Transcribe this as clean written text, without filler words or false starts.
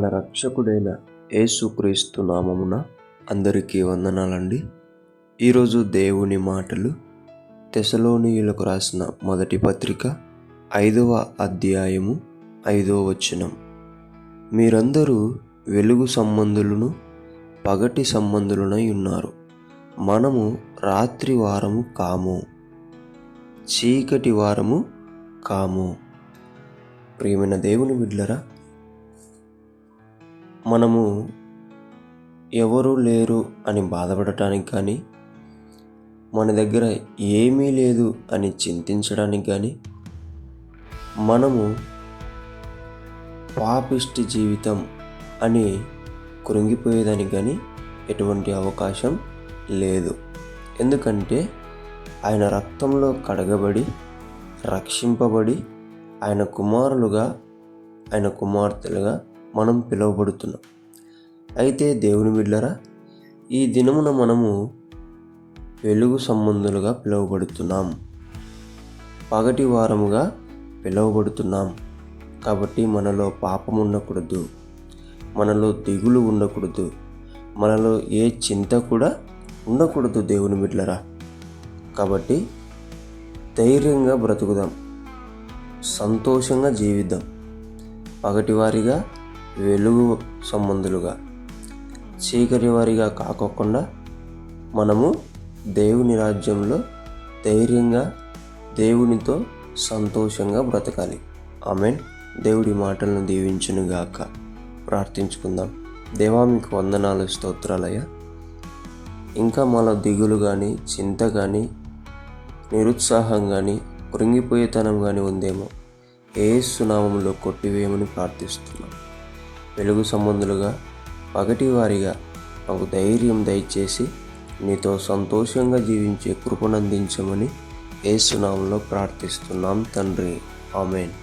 మన రక్షకుడైన యేసుక్రీస్తు నామమున అందరికీ వందనాలండి. ఈరోజు దేవుని మాటలు తెసలోనియులకు రాసిన మొదటి పత్రిక 5వ అధ్యాయము 5వ వచనం. మీరందరూ వెలుగు సంబంధులను పగటి సంబంధులనై ఉన్నారు. మనము రాత్రి వారము కాము, చీకటి వారము కాము. ప్రియమైన దేవుని బిడ్డలారా, మనము ఎవరూ లేరు అని బాధపడటానికి కానీ, మన దగ్గర ఏమీ లేదు అని చింతించడానికి కానీ, మనము పాపిష్టి జీవితం అని కృంగిపోయేదానికి కానీ ఎటువంటి అవకాశం లేదు. ఎందుకంటే ఆయన రక్తంలో కడగబడి రక్షింపబడి ఆయన కుమారులుగా, ఆయన కుమార్తెలుగా మనం పిలువబడుతున్నాం. అయితే దేవుని బిడ్డలారా, ఈ దినమున మనము వెలుగు సంబంధులుగా పిలువబడుతున్నాం, పగటి వారముగా పిలువబడుతున్నాం. కాబట్టి మనలో పాపం ఉండకూడదు, మనలో దిగులు ఉండకూడదు, మనలో ఏ చింత కూడా ఉండకూడదు దేవుని బిడ్డలారా. కాబట్టి ధైర్యంగా బ్రతుకుదాం, సంతోషంగా జీవిద్దాం. పగటి వారిగా, వెలుగు సంబంధులుగా, చీకటి వారిగా కాకోకుండా మనము దేవుని రాజ్యంలో ధైర్యంగా దేవునితో సంతోషంగా బ్రతకాలి. ఆమేన్. దేవుడి మాటలను దీవించునుగాక. ప్రార్థించుకుందాం. దేవా, మీకు వందనాలు, స్తోత్రాలయ్యా. ఇంకా మాలో దిగులు కానీ, చింత కానీ, నిరుత్సాహం కానీ, కృంగిపోయేతనం కానీ ఉందేమో యేసు నామములో కొట్టివేయమని ప్రార్థిస్తున్నాం. వెలుగు సంబంధులుగా, పగటి వారిగా మాకు ధైర్యం దయచేసి నీతో సంతోషంగా జీవించే కృపనందించమని యేసు నామములో ప్రార్థిస్తున్నాం తండ్రి. ఆమేన్.